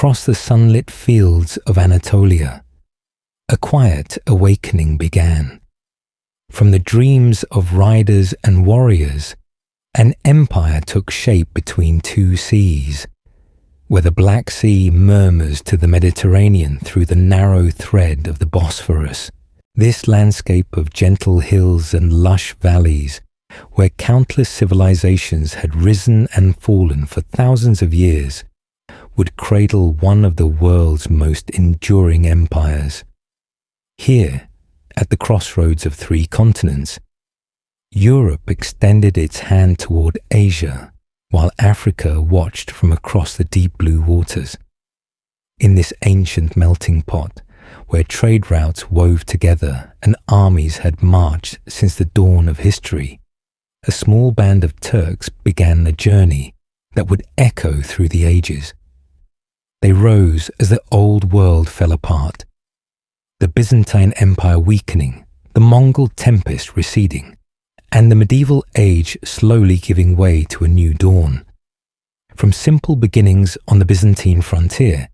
across the sunlit fields of Anatolia, a quiet awakening began. From the dreams of riders and warriors, an empire took shape between two seas, where the Black Sea murmurs to the Mediterranean through the narrow thread of the Bosphorus. This landscape of gentle hills and lush valleys, where countless civilizations had risen and fallen for thousands of years, would cradle one of the world's most enduring empires. Here, at the crossroads of three continents, Europe extended its hand toward Asia, while Africa watched from across the deep blue waters. In this ancient melting pot, where trade routes wove together and armies had marched since the dawn of history, a small band of Turks began a journey that would echo through the ages. They rose as the old world fell apart, the Byzantine Empire weakening, the Mongol tempest receding, and the medieval age slowly giving way to a new dawn. From simple beginnings on the Byzantine frontier,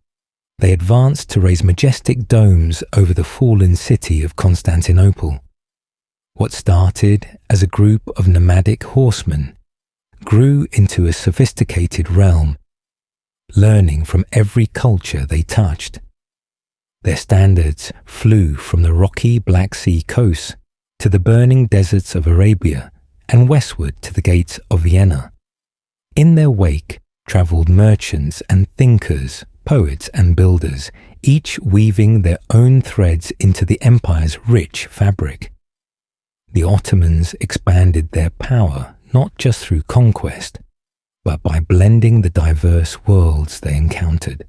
they advanced to raise majestic domes over the fallen city of Constantinople. What started as a group of nomadic horsemen grew into a sophisticated realm, learning from every culture they touched. Their standards flew from the rocky Black Sea coast to the burning deserts of Arabia and westward to the gates of Vienna. In their wake travelled merchants and thinkers, poets and builders, each weaving their own threads into the empire's rich fabric. The Ottomans expanded their power not just through conquest, but by blending the diverse worlds they encountered.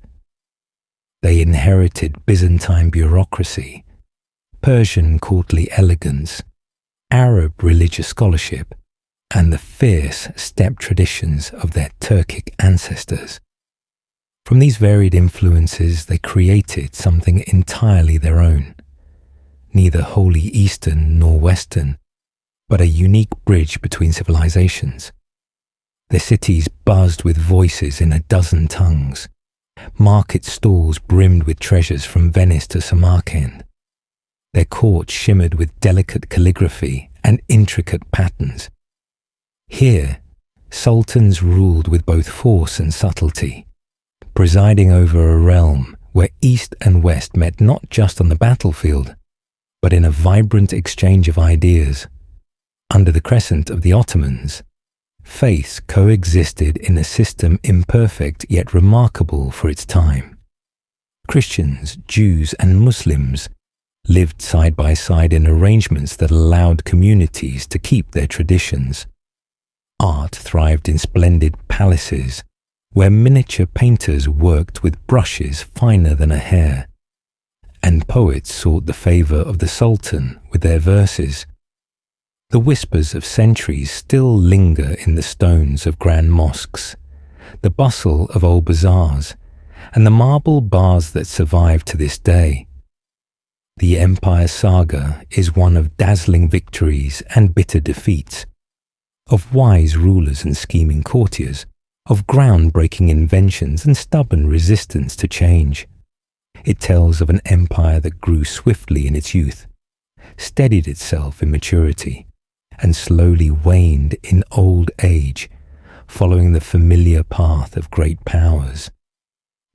They inherited Byzantine bureaucracy, Persian courtly elegance, Arab religious scholarship, and the fierce steppe traditions of their Turkic ancestors. From these varied influences, they created something entirely their own, neither wholly Eastern nor Western, but a unique bridge between civilizations. Their cities buzzed with voices in a dozen tongues. Market stalls brimmed with treasures from Venice to Samarkand. Their courts shimmered with delicate calligraphy and intricate patterns. Here, sultans ruled with both force and subtlety, presiding over a realm where East and West met not just on the battlefield, but in a vibrant exchange of ideas. Under the crescent of the Ottomans, faiths coexisted in a system imperfect yet remarkable for its time. Christians, Jews, and Muslims lived side by side in arrangements that allowed communities to keep their traditions. Art thrived in splendid palaces, where miniature painters worked with brushes finer than a hair, and poets sought the favor of the Sultan with their verses. The whispers of centuries still linger in the stones of grand mosques, the bustle of old bazaars, and the marble bars that survive to this day. The empire saga is one of dazzling victories and bitter defeats, of wise rulers and scheming courtiers, of groundbreaking inventions and stubborn resistance to change. It tells of an empire that grew swiftly in its youth, steadied itself in maturity, and slowly waned in old age, following the familiar path of great powers.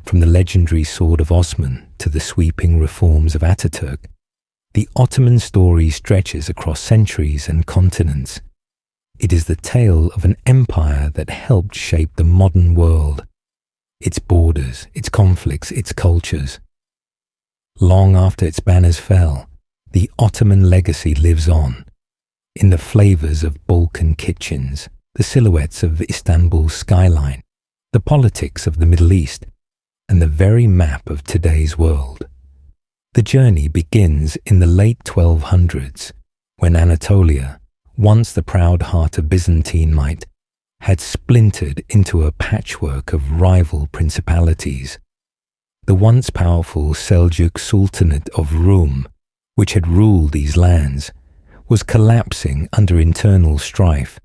From the legendary sword of Osman to the sweeping reforms of Ataturk, the Ottoman story stretches across centuries and continents. It is the tale of an empire that helped shape the modern world, its borders, its conflicts, its cultures. Long after its banners fell, the Ottoman legacy lives on, in the flavors of Balkan kitchens, the silhouettes of Istanbul's skyline, the politics of the Middle East, and the very map of today's world. The journey begins in the late 1200s, when Anatolia, once the proud heart of Byzantine might, had splintered into a patchwork of rival principalities. The once powerful Seljuk Sultanate of Rum, which had ruled these lands, was collapsing under internal strife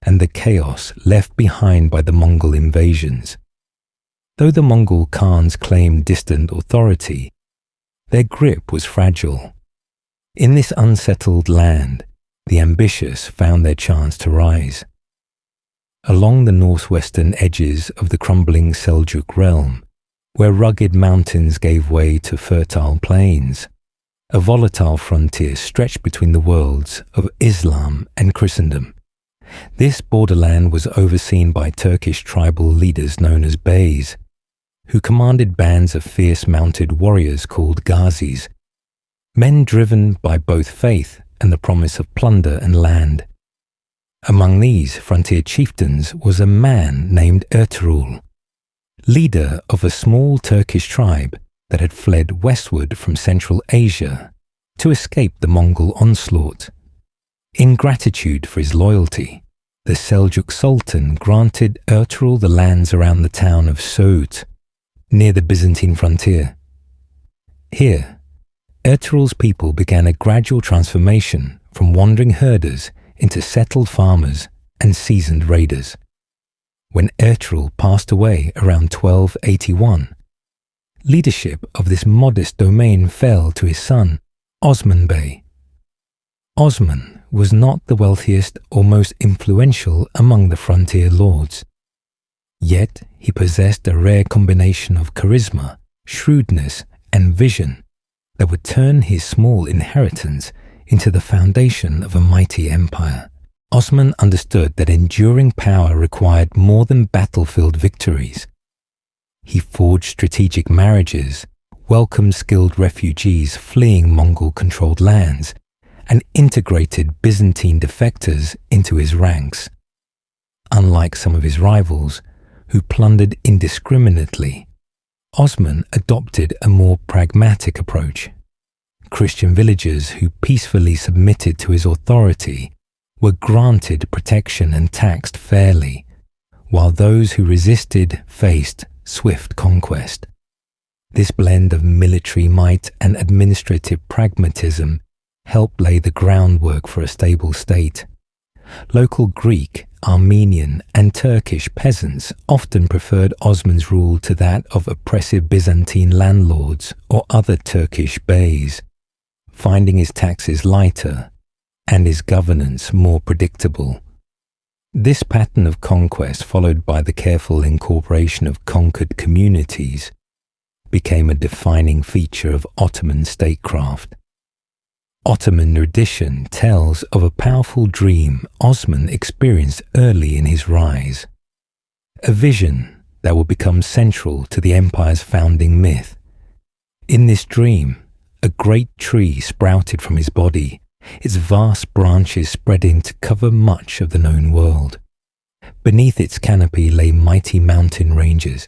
and the chaos left behind by the Mongol invasions. Though the Mongol Khans claimed distant authority, their grip was fragile. In this unsettled land, the ambitious found their chance to rise. Along the northwestern edges of the crumbling Seljuk realm, where rugged mountains gave way to fertile plains, a volatile frontier stretched between the worlds of Islam and Christendom. This borderland was overseen by Turkish tribal leaders known as Beys, who commanded bands of fierce mounted warriors called Ghazis, men driven by both faith and the promise of plunder and land. Among these frontier chieftains was a man named Ertuğrul, leader of a small Turkish tribe that had fled westward from Central Asia to escape the Mongol onslaught. In gratitude for his loyalty, the Seljuk Sultan granted Ertuğrul the lands around the town of Söğüt, near the Byzantine frontier. Here, Ertuğrul's people began a gradual transformation from wandering herders into settled farmers and seasoned raiders. When Ertuğrul passed away around 1281, leadership of this modest domain fell to his son, Osman Bey. Osman was not the wealthiest or most influential among the frontier lords. Yet he possessed a rare combination of charisma, shrewdness, and vision that would turn his small inheritance into the foundation of a mighty empire. Osman understood that enduring power required more than battlefield victories. He forged strategic marriages, welcomed skilled refugees fleeing Mongol-controlled lands, and integrated Byzantine defectors into his ranks. Unlike some of his rivals, who plundered indiscriminately, Osman adopted a more pragmatic approach. Christian villagers who peacefully submitted to his authority were granted protection and taxed fairly, while those who resisted faced swift conquest. This blend of military might and administrative pragmatism helped lay the groundwork for a stable state. Local Greek, Armenian, and Turkish peasants often preferred Osman's rule to that of oppressive Byzantine landlords or other Turkish beys, finding his taxes lighter and his governance more predictable. This pattern of conquest, followed by the careful incorporation of conquered communities, became a defining feature of Ottoman statecraft. Ottoman tradition tells of a powerful dream Osman experienced early in his rise, a vision that would become central to the empire's founding myth. In this dream, a great tree sprouted from his body, its vast branches spreading to cover much of the known world. Beneath its canopy lay mighty mountain ranges,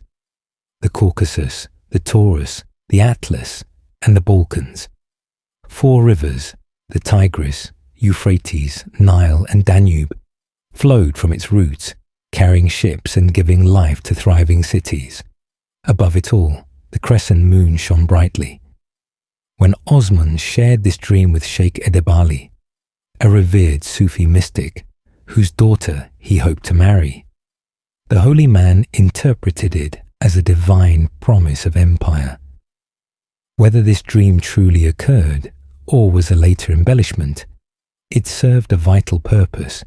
the Caucasus, the Taurus, the Atlas, and the Balkans. 4 rivers, the Tigris, Euphrates, Nile, and Danube, flowed from its roots, carrying ships and giving life to thriving cities. Above it all, the crescent moon shone brightly. When Osman shared this dream with Sheikh Edebali, a revered Sufi mystic, whose daughter he hoped to marry, the holy man interpreted it as a divine promise of empire. Whether this dream truly occurred or was a later embellishment, it served a vital purpose.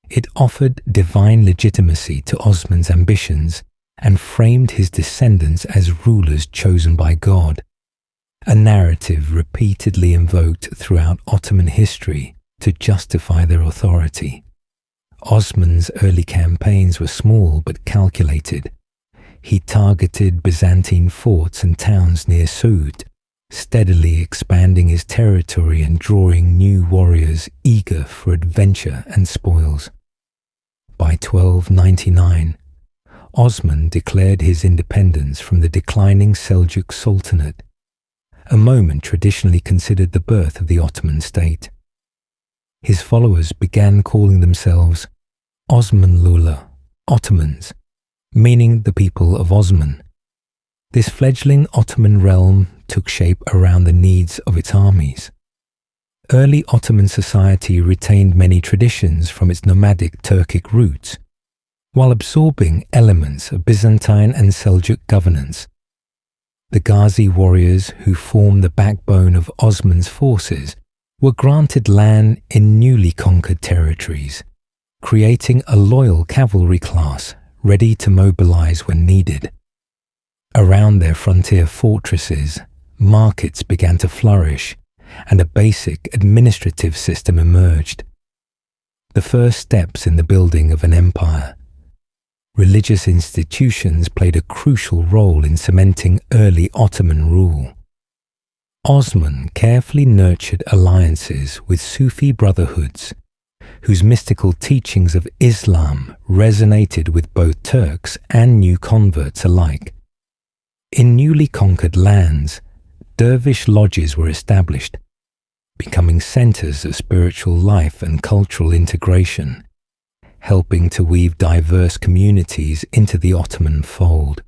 It offered divine legitimacy to Osman's ambitions and framed his descendants as rulers chosen by God, a narrative repeatedly invoked throughout Ottoman history to justify their authority. Osman's early campaigns were small but calculated. He targeted Byzantine forts and towns near Söğüt, steadily expanding his territory and drawing new warriors eager for adventure and spoils. By 1299, Osman declared his independence from the declining Seljuk Sultanate, a moment traditionally considered the birth of the Ottoman state. His followers began calling themselves Osmanlılar, Ottomans, meaning the people of Osman. This fledgling Ottoman realm took shape around the needs of its armies. Early Ottoman society retained many traditions from its nomadic Turkic roots. while absorbing elements of Byzantine and Seljuk governance. The Ghazi warriors who formed the backbone of Osman's forces were granted land in newly conquered territories, creating a loyal cavalry class ready to mobilize when needed. Around their frontier fortresses, markets began to flourish, and a basic administrative system emerged. The first steps in the building of an empire. Religious institutions played a crucial role in cementing early Ottoman rule. Osman carefully nurtured alliances with Sufi brotherhoods, whose mystical teachings of Islam resonated with both Turks and new converts alike. In newly conquered lands, dervish lodges were established, becoming centers of spiritual life and cultural integration, helping to weave diverse communities into the Ottoman fold.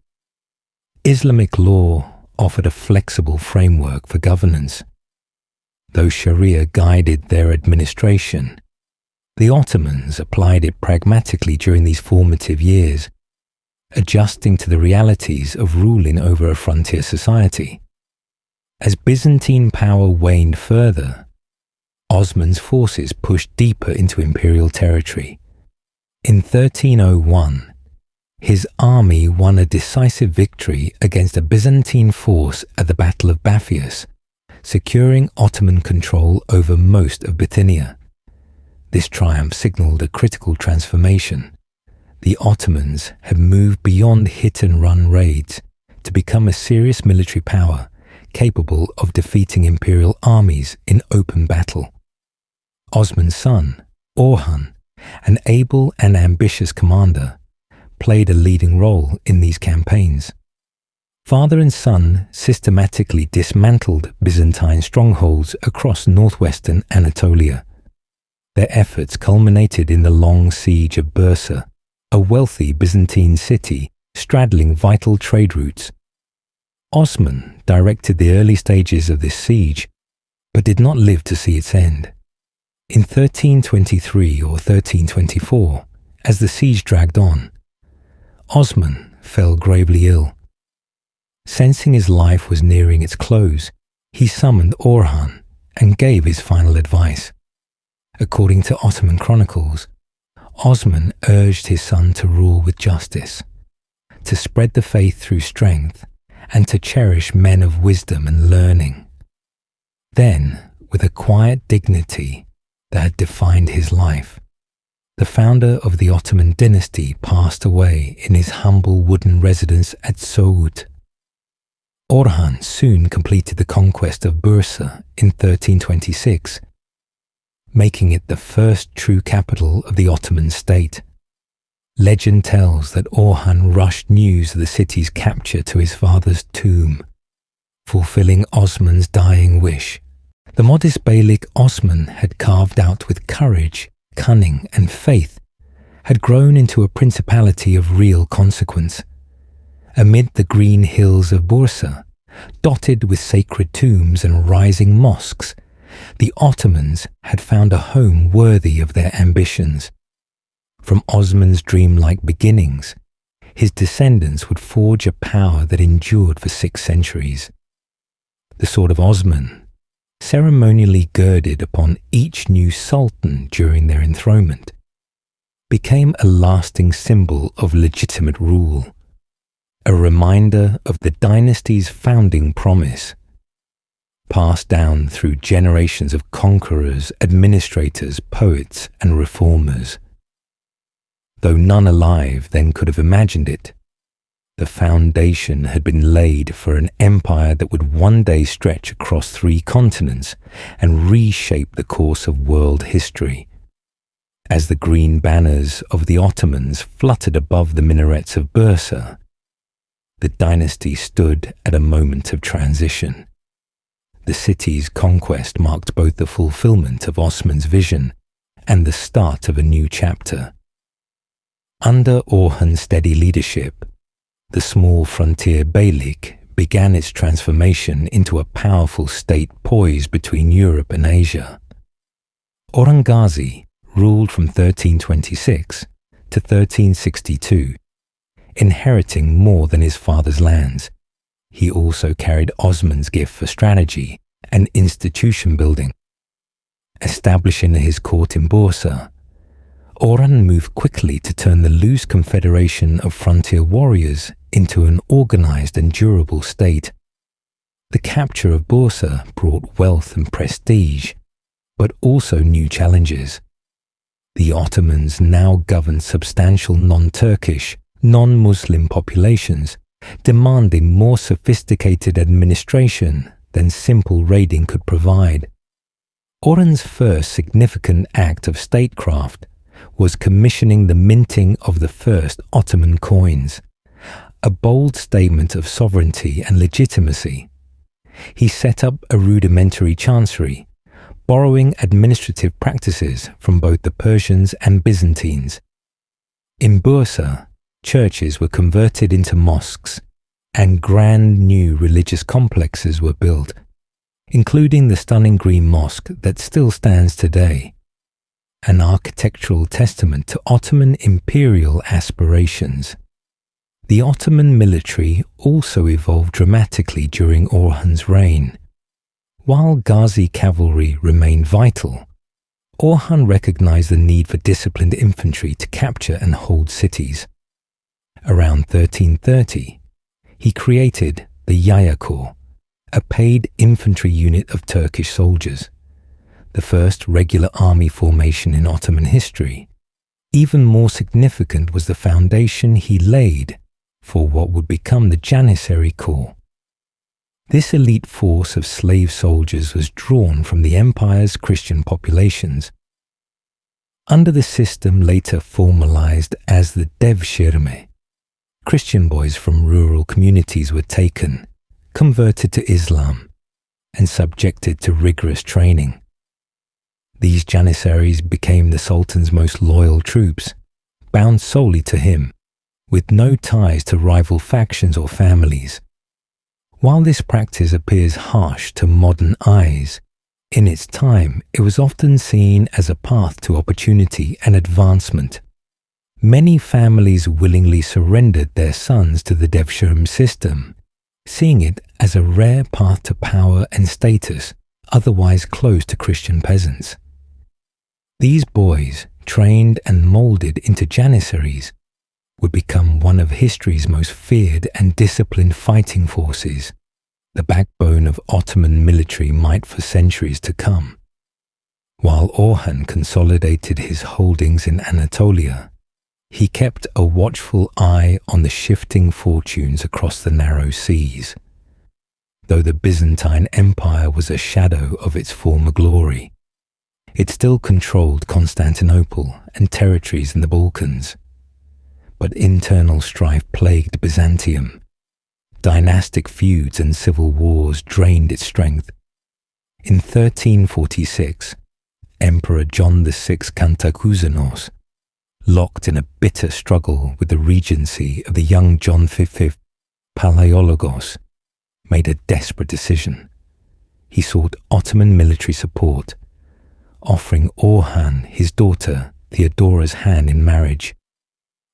Islamic law offered a flexible framework for governance. Though Sharia guided their administration, the Ottomans applied it pragmatically during these formative years, adjusting to the realities of ruling over a frontier society. As Byzantine power waned further, Osman's forces pushed deeper into imperial territory. In 1301, his army won a decisive victory against a Byzantine force at the Battle of Baphius, securing Ottoman control over most of Bithynia. This triumph signaled a critical transformation. The Ottomans had moved beyond hit-and-run raids to become a serious military power, capable of defeating imperial armies in open battle. Osman's son, Orhan, an able and ambitious commander, played a leading role in these campaigns. Father and son systematically dismantled Byzantine strongholds across northwestern Anatolia. Their efforts culminated in the long siege of Bursa, a wealthy Byzantine city straddling vital trade routes. Osman directed the early stages of this siege, but did not live to see its end. In 1323 or 1324, as the siege dragged on, Osman fell gravely ill. Sensing his life was nearing its close, he summoned Orhan and gave his final advice. According to Ottoman chronicles, Osman urged his son to rule with justice, to spread the faith through strength, and to cherish men of wisdom and learning. Then, with a quiet dignity that had defined his life, the founder of the Ottoman dynasty passed away in his humble wooden residence at Soğut. Orhan soon completed the conquest of Bursa in 1326, making it the first true capital of the Ottoman state. Legend tells that Orhan rushed news of the city's capture to his father's tomb, fulfilling Osman's dying wish. The modest beylik Osman had carved out with courage, cunning, and faith, had grown into a principality of real consequence. Amid the green hills of Bursa, dotted with sacred tombs and rising mosques, the Ottomans had found a home worthy of their ambitions. From Osman's dreamlike beginnings, his descendants would forge a power that endured for 6 centuries. The sword of Osman, ceremonially girded upon each new sultan during their enthronement, became a lasting symbol of legitimate rule, a reminder of the dynasty's founding promise, passed down through generations of conquerors, administrators, poets, and reformers. Though none alive then could have imagined it, the foundation had been laid for an empire that would one day stretch across 3 continents and reshape the course of world history. As the green banners of the Ottomans fluttered above the minarets of Bursa, the dynasty stood at a moment of transition. The city's conquest marked both the fulfillment of Osman's vision and the start of a new chapter. Under Orhan's steady leadership, the small frontier beylik began its transformation into a powerful state poised between Europe and Asia. Orhan Gazi ruled from 1326 to 1362, inheriting more than his father's lands. He also carried Osman's gift for strategy and institution building. Establishing his court in Bursa, Orhan moved quickly to turn the loose confederation of frontier warriors into an organized and durable state. The capture of Bursa brought wealth and prestige, but also new challenges. The Ottomans now governed substantial non-Turkish, non-Muslim populations, demanding more sophisticated administration than simple raiding could provide. Orhan's first significant act of statecraft was commissioning the minting of the first Ottoman coins, a bold statement of sovereignty and legitimacy. He set up a rudimentary chancery, borrowing administrative practices from both the Persians and Byzantines. In Bursa, churches were converted into mosques, and grand new religious complexes were built, including the stunning Green Mosque that still stands today, an architectural testament to Ottoman imperial aspirations. The Ottoman military also evolved dramatically during Orhan's reign. While Ghazi cavalry remained vital, Orhan recognized the need for disciplined infantry to capture and hold cities. Around 1330, he created the Yaya Corps, a paid infantry unit of Turkish soldiers, the first regular army formation in Ottoman history. Even more significant was the foundation he laid for what would become the Janissary Corps. This elite force of slave soldiers was drawn from the empire's Christian populations. Under the system later formalized as the Devshirme, Christian boys from rural communities were taken, converted to Islam, and subjected to rigorous training. These Janissaries became the Sultan's most loyal troops, bound solely to him, with no ties to rival factions or families. While this practice appears harsh to modern eyes, in its time it was often seen as a path to opportunity and advancement. Many families willingly surrendered their sons to the Devshirme system, seeing it as a rare path to power and status otherwise closed to Christian peasants. These boys, trained and molded into Janissaries, would become one of history's most feared and disciplined fighting forces, the backbone of Ottoman military might for centuries to come. While Orhan consolidated his holdings in Anatolia, he kept a watchful eye on the shifting fortunes across the narrow seas. Though the Byzantine Empire was a shadow of its former glory, it still controlled Constantinople and territories in the Balkans. But internal strife plagued Byzantium. Dynastic feuds and civil wars drained its strength. In 1346, Emperor John VI Cantacuzene, locked in a bitter struggle with the regency of the young John V Palaiologos, made a desperate decision. He sought Ottoman military support, offering Orhan his daughter Theodora's hand in marriage.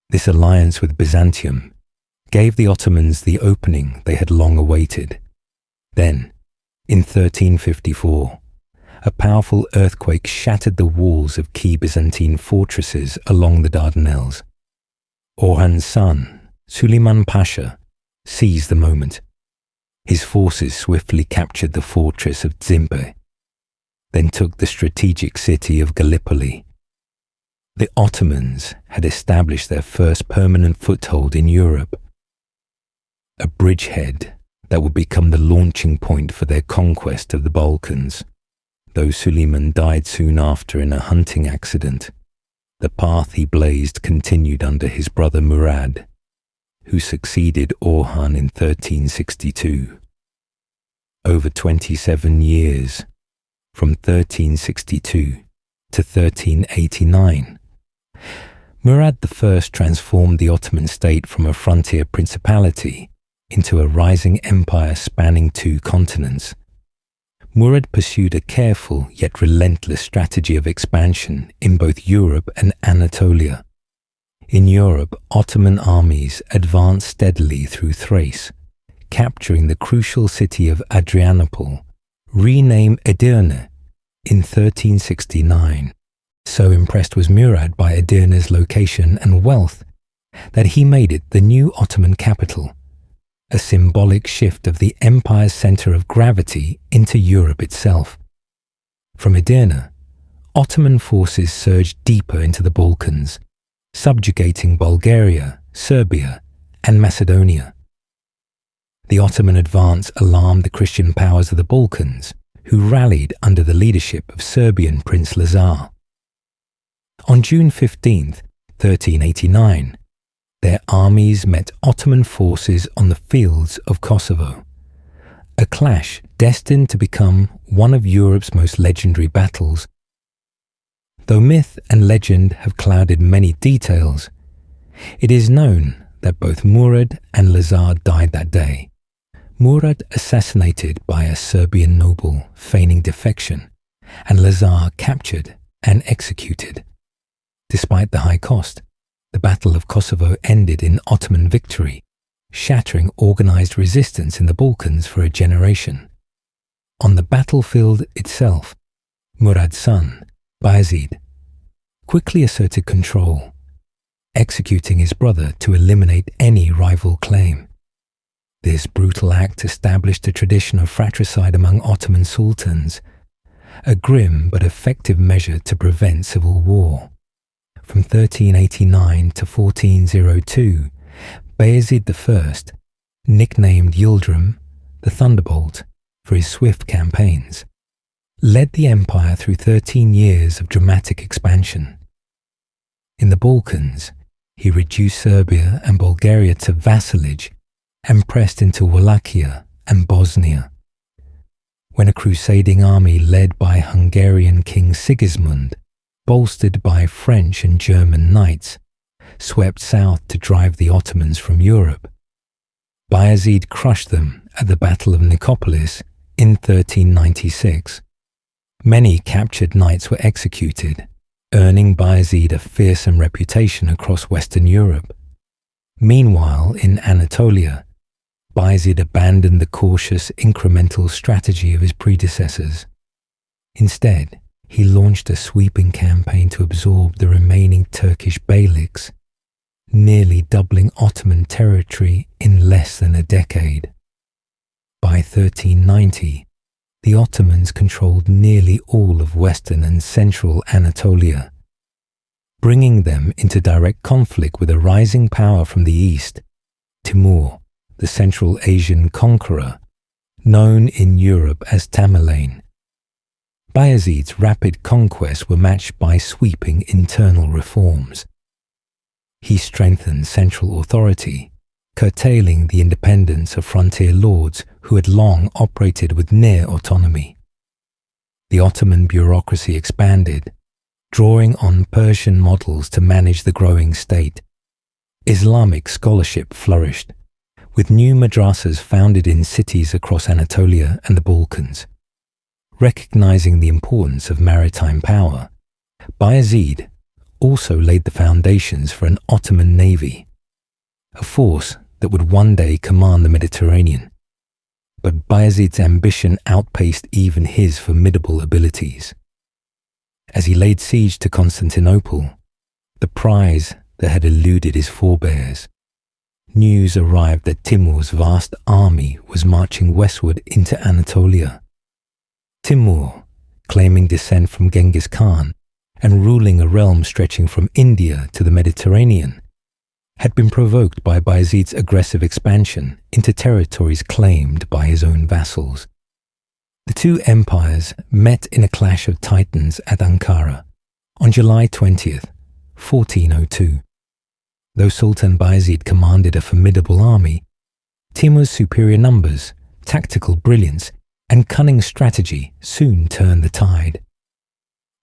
This alliance with Byzantium gave the Ottomans the opening they had long awaited. Then, in 1354, a powerful earthquake shattered the walls of key Byzantine fortresses along the Dardanelles. Orhan's son, Suleiman Pasha, seized the moment. His forces swiftly captured the fortress of Dzimpe, then took the strategic city of Gallipoli. The Ottomans had established their first permanent foothold in Europe, a bridgehead that would become the launching point for their conquest of the Balkans. Though Suleiman died soon after in a hunting accident, the path he blazed continued under his brother Murad, who succeeded Orhan in 1362. Over 27 years, from 1362 to 1389, Murad I transformed the Ottoman state from a frontier principality into a rising empire spanning 2 continents. Murad pursued a careful yet relentless strategy of expansion in both Europe and Anatolia. In Europe, Ottoman armies advanced steadily through Thrace, capturing the crucial city of Adrianople, renamed Edirne, in 1369. So impressed was Murad by Edirne's location and wealth that he made it the new Ottoman capital, a symbolic shift of the empire's center of gravity into Europe itself. From Edirne, Ottoman forces surged deeper into the Balkans, subjugating Bulgaria, Serbia, and Macedonia. The Ottoman advance alarmed the Christian powers of the Balkans, who rallied under the leadership of Serbian Prince Lazar. On June 15, 1389, their armies met Ottoman forces on the fields of Kosovo, a clash destined to become one of Europe's most legendary battles. Though myth and legend have clouded many details, it is known that both Murad and Lazar died that day. Murad assassinated by a Serbian noble feigning defection, and Lazar captured and executed. Despite the high cost, the Battle of Kosovo ended in Ottoman victory, shattering organized resistance in the Balkans for a generation. On the battlefield itself, Murad's son, Bayezid, quickly asserted control, executing his brother to eliminate any rival claim. This brutal act established a tradition of fratricide among Ottoman sultans, a grim but effective measure to prevent civil war. From 1389 to 1402, Bayezid I, nicknamed Yildirim, the Thunderbolt, for his swift campaigns, led the empire through 13 years of dramatic expansion. In the Balkans, he reduced Serbia and Bulgaria to vassalage and pressed into Wallachia and Bosnia. When a crusading army led by Hungarian King Sigismund, bolstered by French and German knights, swept south to drive the Ottomans from Europe, Bayezid crushed them at the Battle of Nicopolis in 1396. Many captured knights were executed, earning Bayezid a fearsome reputation across Western Europe. Meanwhile, in Anatolia, Bayezid abandoned the cautious, incremental strategy of his predecessors. Instead, he launched a sweeping campaign to absorb the remaining Turkish beyliks, nearly doubling Ottoman territory in less than a decade. By 1390, the Ottomans controlled nearly all of western and central Anatolia, bringing them into direct conflict with a rising power from the east, Timur, the Central Asian conqueror, known in Europe as Tamerlane. Bayezid's rapid conquests were matched by sweeping internal reforms. He strengthened central authority, curtailing the independence of frontier lords who had long operated with near autonomy. The Ottoman bureaucracy expanded, drawing on Persian models to manage the growing state. Islamic scholarship flourished, with new madrasas founded in cities across Anatolia and the Balkans. Recognizing the importance of maritime power, Bayezid also laid the foundations for an Ottoman navy, a force that would one day command the Mediterranean. But Bayezid's ambition outpaced even his formidable abilities. As he laid siege to Constantinople, the prize that had eluded his forebears, news arrived that Timur's vast army was marching westward into Anatolia. Timur, claiming descent from Genghis Khan and ruling a realm stretching from India to the Mediterranean, had been provoked by Bayezid's aggressive expansion into territories claimed by his own vassals. The two empires met in a clash of titans at Ankara on July 20th, 1402. Though Sultan Bayezid commanded a formidable army, Timur's superior numbers, tactical brilliance, and cunning strategy soon turned the tide.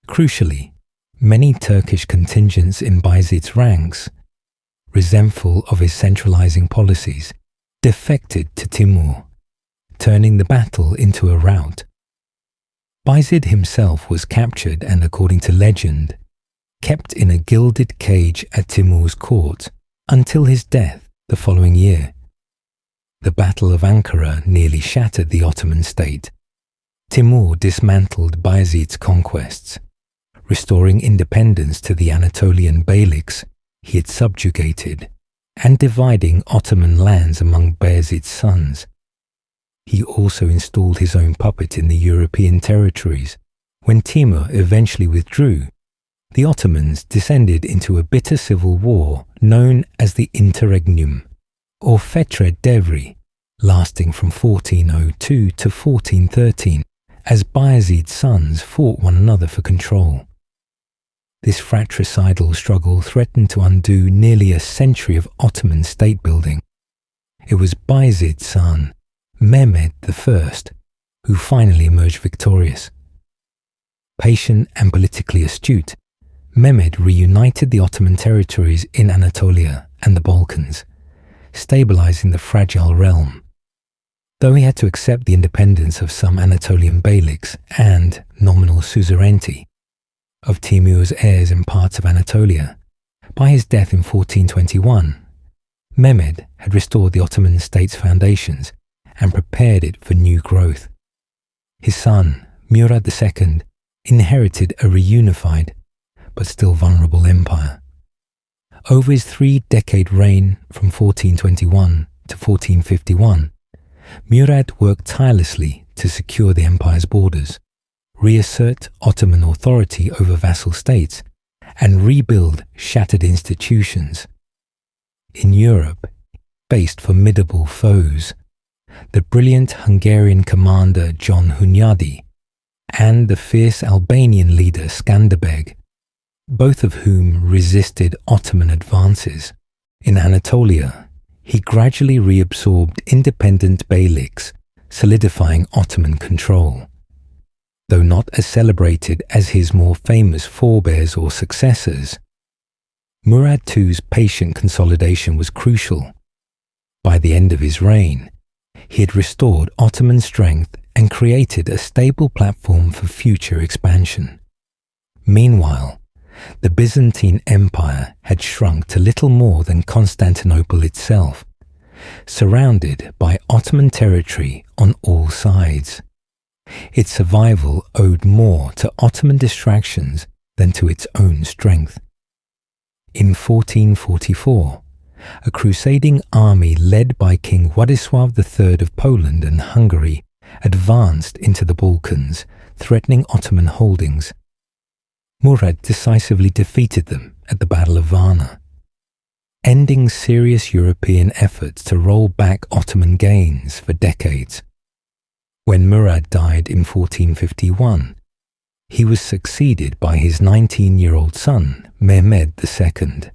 Crucially, many Turkish contingents in Bayezid's ranks, resentful of his centralizing policies, defected to Timur, turning the battle into a rout. Bayezid himself was captured and, according to legend, kept in a gilded cage at Timur's court until his death the following year. The Battle of Ankara nearly shattered the Ottoman state. Timur dismantled Bayezid's conquests, restoring independence to the Anatolian beyliks he had subjugated and dividing Ottoman lands among Bayezid's sons. He also installed his own puppet in the European territories. When Timur eventually withdrew, the Ottomans descended into a bitter civil war known as the Interregnum, or Fetre Devri, lasting from 1402 to 1413, as Bayezid's sons fought one another for control. This fratricidal struggle threatened to undo nearly a century of Ottoman state building. It was Bayezid's son, Mehmed I, who finally emerged victorious. Patient and politically astute, Mehmed reunited the Ottoman territories in Anatolia and the Balkans, stabilizing the fragile realm. Though he had to accept the independence of some Anatolian beyliks and nominal suzerainty of Timur's heirs in parts of Anatolia, by his death in 1421, Mehmed had restored the Ottoman state's foundations and prepared it for new growth. His son, Murad II, inherited a reunified but still vulnerable empire. Over his 3-decade reign from 1421 to 1451, Murad worked tirelessly to secure the empire's borders, reassert Ottoman authority over vassal states, and rebuild shattered institutions. In Europe, he faced formidable foes: the brilliant Hungarian commander John Hunyadi and the fierce Albanian leader Skanderbeg, both of whom resisted Ottoman advances. In Anatolia, he gradually reabsorbed independent beyliks, solidifying Ottoman control. Though not as celebrated as his more famous forebears or successors, Murad II's patient consolidation was crucial. By the end of his reign, he had restored Ottoman strength and created a stable platform for future expansion. Meanwhile, the Byzantine Empire had shrunk to little more than Constantinople itself, surrounded by Ottoman territory on all sides. Its survival owed more to Ottoman distractions than to its own strength. In 1444, a crusading army led by King Władysław III of Poland and Hungary advanced into the Balkans, threatening Ottoman holdings. Murad decisively defeated them at the Battle of Varna, ending serious European efforts to roll back Ottoman gains for decades. When Murad died in 1451, he was succeeded by his 19-year-old son, Mehmed II.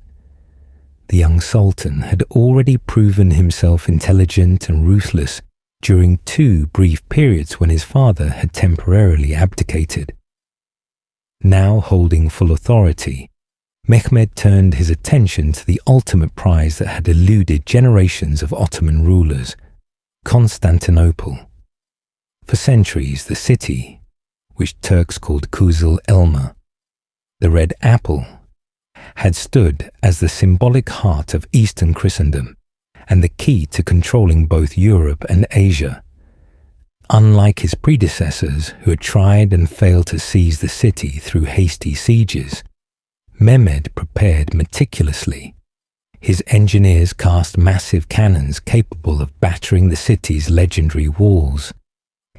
The young sultan had already proven himself intelligent and ruthless during 2 brief periods when his father had temporarily abdicated. Now holding full authority, Mehmed turned his attention to the ultimate prize that had eluded generations of Ottoman rulers: Constantinople. For centuries, the city, which Turks called Kuzul Elma, the Red Apple, had stood as the symbolic heart of Eastern Christendom and the key to controlling both Europe and Asia. Unlike his predecessors, who had tried and failed to seize the city through hasty sieges, Mehmed prepared meticulously. His engineers cast massive cannons capable of battering the city's legendary walls.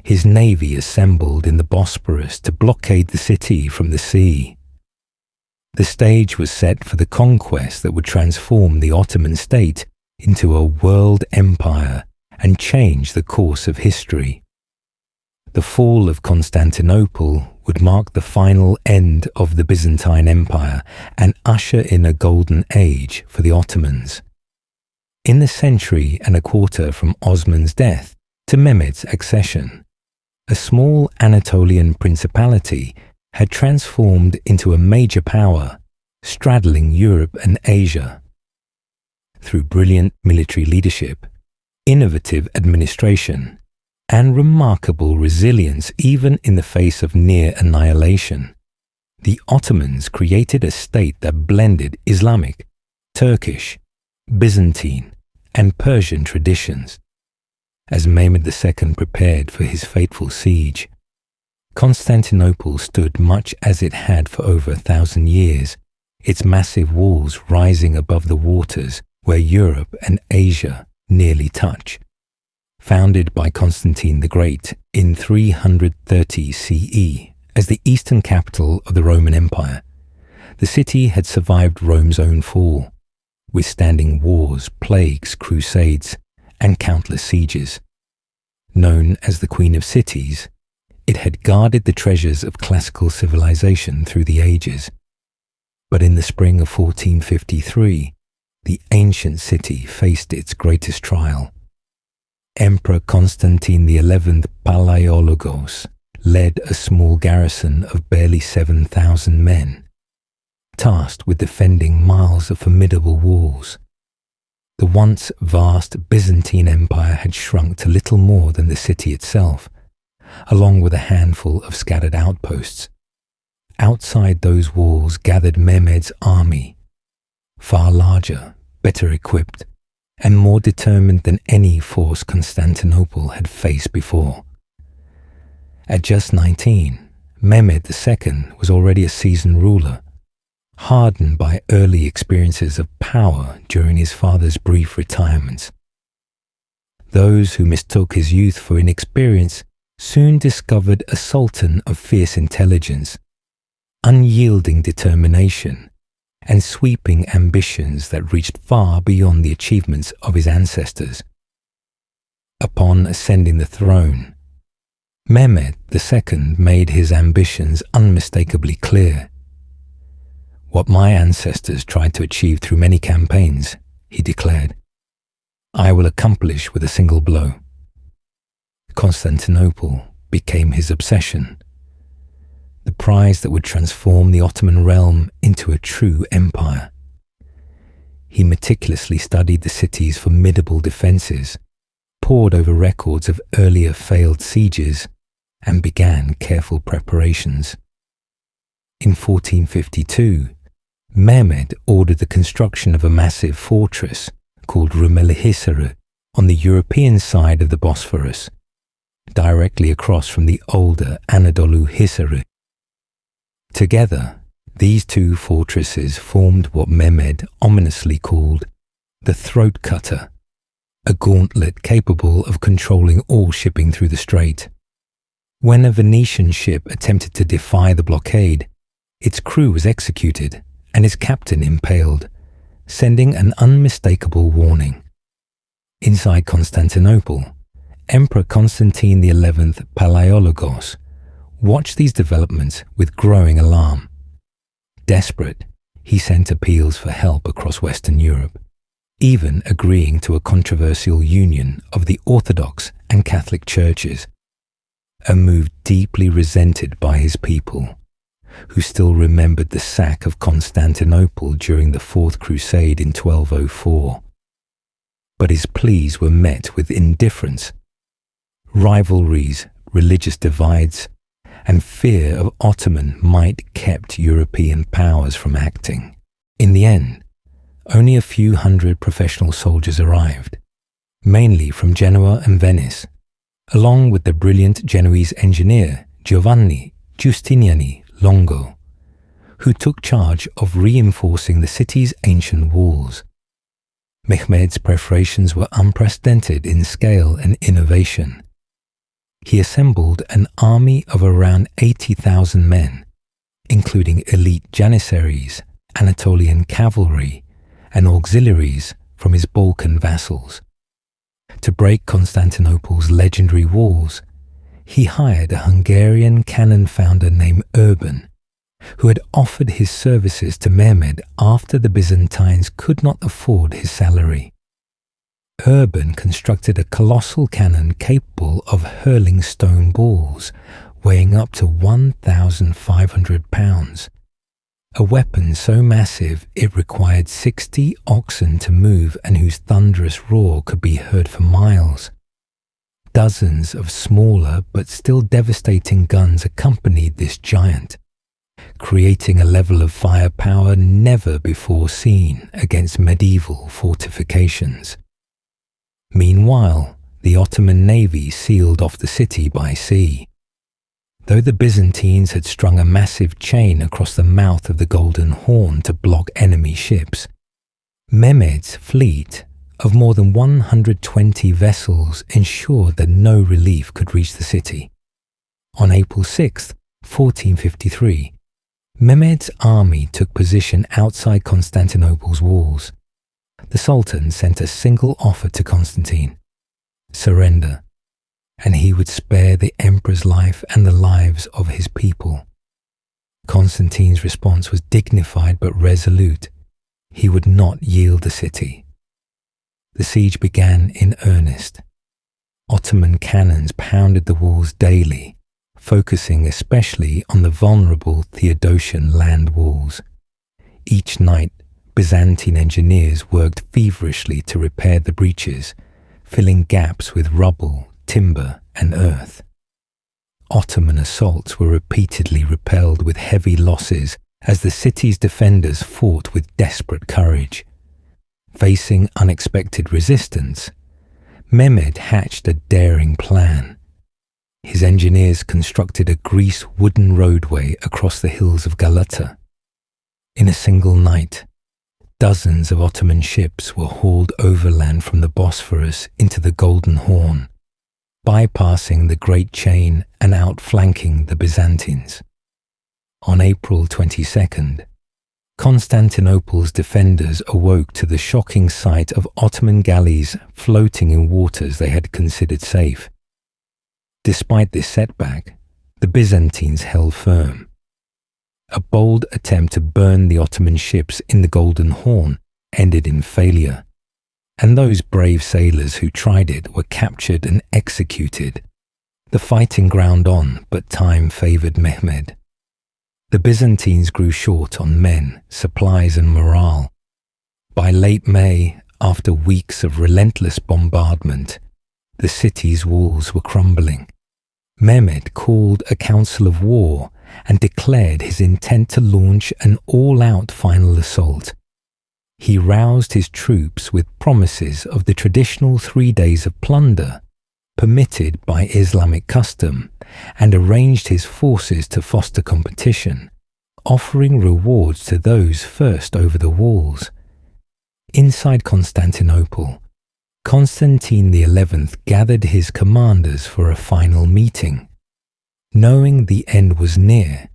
His navy assembled in the Bosporus to blockade the city from the sea. The stage was set for the conquest that would transform the Ottoman state into a world empire and change the course of history. The fall of Constantinople would mark the final end of the Byzantine Empire and usher in a golden age for the Ottomans. In the century and a quarter from Osman's death to Mehmed's accession, a small Anatolian principality had transformed into a major power, straddling Europe and Asia. Through brilliant military leadership, innovative administration, and remarkable resilience even in the face of near annihilation, the Ottomans created a state that blended Islamic, Turkish, Byzantine, and Persian traditions. As Mehmed II prepared for his fateful siege, Constantinople stood much as it had for over 1,000 years, its massive walls rising above the waters where Europe and Asia nearly touch. Founded by Constantine the Great in 330 CE as the eastern capital of the Roman Empire, the city had survived Rome's own fall, withstanding wars, plagues, crusades, and countless sieges. Known as the Queen of Cities, it had guarded the treasures of classical civilization through the ages. But in the spring of 1453, the ancient city faced its greatest trial. Emperor Constantine XI Palaiologos led a small garrison of barely 7,000 men, tasked with defending miles of formidable walls. The once vast Byzantine Empire had shrunk to little more than the city itself, along with a handful of scattered outposts. Outside those walls gathered Mehmed's army, far larger, better equipped, and more determined than any force Constantinople had faced before. At just 19, Mehmed II was already a seasoned ruler, hardened by early experiences of power during his father's brief retirements. Those who mistook his youth for inexperience soon discovered a sultan of fierce intelligence, unyielding determination, and sweeping ambitions that reached far beyond the achievements of his ancestors. Upon ascending the throne, Mehmed II made his ambitions unmistakably clear. "What my ancestors tried to achieve through many campaigns," he declared, "I will accomplish with a single blow." Constantinople became his obsession, the prize that would transform the Ottoman realm into a true empire. He meticulously studied the city's formidable defenses, pored over records of earlier failed sieges, and began careful preparations. In 1452, Mehmed ordered the construction of a massive fortress called Rumelihisarı on the European side of the Bosphorus, directly across from the older Anadolu Hisarı. Together, these two fortresses formed what Mehmed ominously called the throat cutter, a gauntlet capable of controlling all shipping through the strait. When a Venetian ship attempted to defy the blockade, its crew was executed and its captain impaled, sending an unmistakable warning. Inside Constantinople, Emperor Constantine XI Palaiologos watched these developments with growing alarm. Desperate, he sent appeals for help across Western Europe, even agreeing to a controversial union of the Orthodox and Catholic churches, a move deeply resented by his people, who still remembered the sack of Constantinople during the Fourth Crusade in 1204. But his pleas were met with indifference. Rivalries, religious divides, and fear of Ottoman might kept European powers from acting. In the end, only a few hundred professional soldiers arrived, mainly from Genoa and Venice, along with the brilliant Genoese engineer Giovanni Giustiniani Longo, who took charge of reinforcing the city's ancient walls. Mehmed's preparations were unprecedented in scale and innovation. He assembled an army of around 80,000 men, including elite janissaries, Anatolian cavalry, and auxiliaries from his Balkan vassals. To break Constantinople's legendary walls, he hired a Hungarian cannon founder named Urban, who had offered his services to Mehmed after the Byzantines could not afford his salary. Urban constructed a colossal cannon capable of hurling stone balls weighing up to 1,500 pounds, a weapon so massive it required 60 oxen to move and whose thunderous roar could be heard for miles. Dozens of smaller but still devastating guns accompanied this giant, creating a level of firepower never before seen against medieval fortifications. Meanwhile, the Ottoman navy sealed off the city by sea. Though the Byzantines had strung a massive chain across the mouth of the Golden Horn to block enemy ships, Mehmed's fleet of more than 120 vessels ensured that no relief could reach the city. On April 6, 1453, Mehmed's army took position outside Constantinople's walls. The Sultan sent a single offer to Constantine: surrender, and he would spare the emperor's life and the lives of his people. Constantine's response was dignified but resolute. He would not yield the city. The siege began in earnest. Ottoman cannons pounded the walls daily, focusing especially on the vulnerable Theodosian land walls. Each night, Byzantine engineers worked feverishly to repair the breaches, filling gaps with rubble, timber, and earth. Ottoman assaults were repeatedly repelled with heavy losses as the city's defenders fought with desperate courage. Facing unexpected resistance, Mehmed hatched a daring plan. His engineers constructed a grease wooden roadway across the hills of Galata. In a single night, dozens of Ottoman ships were hauled overland from the Bosphorus into the Golden Horn, bypassing the Great Chain and outflanking the Byzantines. On April 22nd, Constantinople's defenders awoke to the shocking sight of Ottoman galleys floating in waters they had considered safe. Despite this setback, the Byzantines held firm. A bold attempt to burn the Ottoman ships in the Golden Horn ended in failure, and those brave sailors who tried it were captured and executed. The fighting ground on, but time favoured Mehmed. The Byzantines grew short on men, supplies and morale. By late May, after weeks of relentless bombardment, the city's walls were crumbling. Mehmed called a council of war and declared his intent to launch an all-out final assault. He roused his troops with promises of the traditional 3 days of plunder, permitted by Islamic custom, and arranged his forces to foster competition, offering rewards to those first over the walls. Inside Constantinople, Constantine XI gathered his commanders for a final meeting. Knowing the end was near,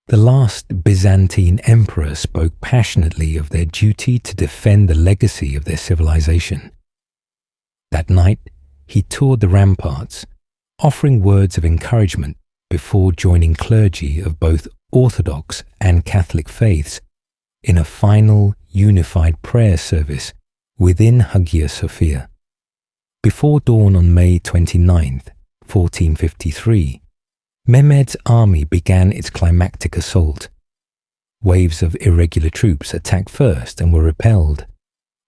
the last Byzantine emperor spoke passionately of their duty to defend the legacy of their civilization. That night, he toured the ramparts, offering words of encouragement before joining clergy of both Orthodox and Catholic faiths in a final unified prayer service within Hagia Sophia. Before dawn on May 29, 1453, Mehmed's army began its climactic assault. Waves of irregular troops attacked first and were repelled,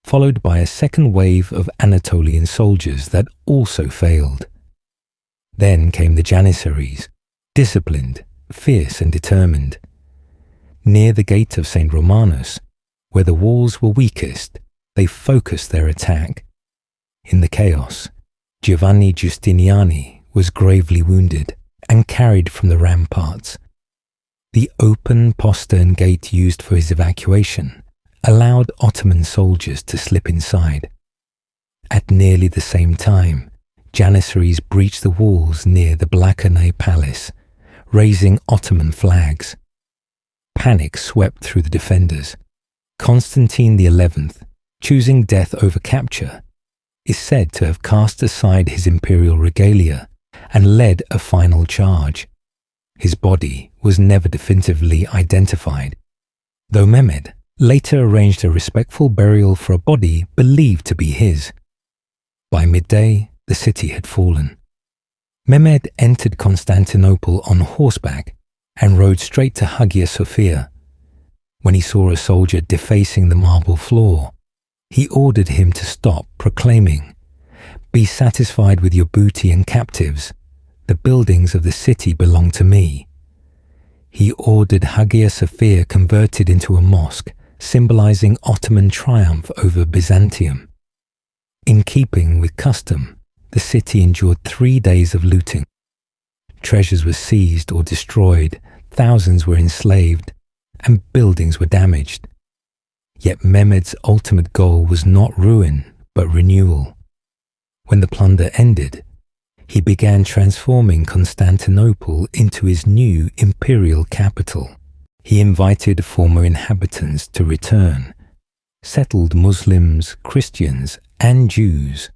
followed by a second wave of Anatolian soldiers that also failed. Then came the Janissaries, disciplined, fierce and determined. Near the gate of St. Romanus, where the walls were weakest, they focused their attack. In the chaos, Giovanni Giustiniani was gravely wounded and carried from the ramparts. The open postern gate used for his evacuation allowed Ottoman soldiers to slip inside. At nearly the same time, Janissaries breached the walls near the Blakane Palace, raising Ottoman flags. Panic swept through the defenders. Constantine XI, choosing death over capture, is said to have cast aside his imperial regalia and led a final charge. His body was never definitively identified, though Mehmed later arranged a respectful burial for a body believed to be his. By midday, the city had fallen. Mehmed entered Constantinople on horseback and rode straight to Hagia Sophia. When he saw a soldier defacing the marble floor, he ordered him to stop, proclaiming, "Be satisfied with your booty and captives. The buildings of the city belong to me." He ordered Hagia Sophia converted into a mosque, symbolizing Ottoman triumph over Byzantium. In keeping with custom, the city endured 3 days of looting. Treasures were seized or destroyed, thousands were enslaved, and buildings were damaged. Yet Mehmed's ultimate goal was not ruin, but renewal. When the plunder ended, he began transforming Constantinople into his new imperial capital. He invited former inhabitants to return, settled Muslims, Christians, and Jews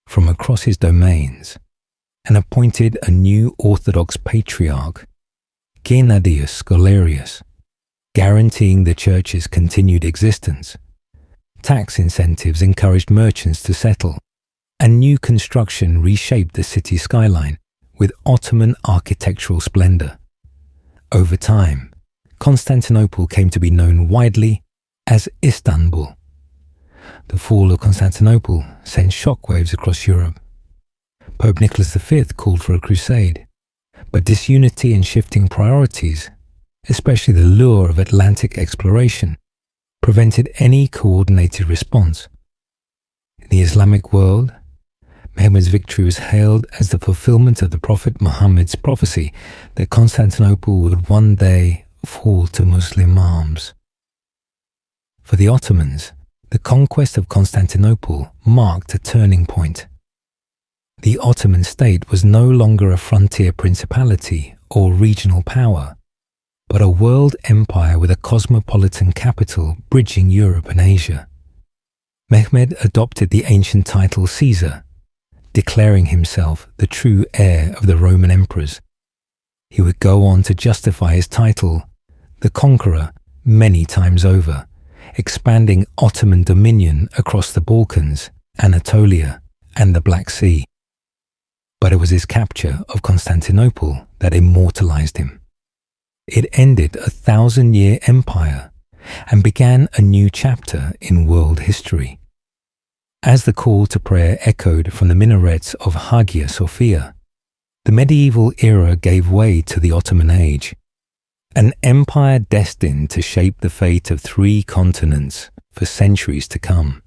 from across his domains, and appointed a new Orthodox patriarch, Gennadius Galerius, guaranteeing the church's continued existence. Tax incentives encouraged merchants to settle, and new construction reshaped the city's skyline with Ottoman architectural splendor. Over time, Constantinople came to be known widely as Istanbul. The fall of Constantinople sent shockwaves across Europe. Pope Nicholas V called for a crusade, but disunity and shifting priorities, especially the lure of Atlantic exploration, prevented any coordinated response. In the Islamic world, Mehmed's victory was hailed as the fulfillment of the Prophet Muhammad's prophecy that Constantinople would one day fall to Muslim arms. For the Ottomans, the conquest of Constantinople marked a turning point. The Ottoman state was no longer a frontier principality or regional power, but a world empire with a cosmopolitan capital bridging Europe and Asia. Mehmed adopted the ancient title Caesar, declaring himself the true heir of the Roman emperors. He would go on to justify his title, the Conqueror, many times over, expanding Ottoman dominion across the Balkans, Anatolia, and the Black Sea. But it was his capture of Constantinople that immortalized him. It ended a 1,000-year empire and began a new chapter in world history. As the call to prayer echoed from the minarets of Hagia Sophia, the medieval era gave way to the Ottoman age, an empire destined to shape the fate of 3 continents for centuries to come.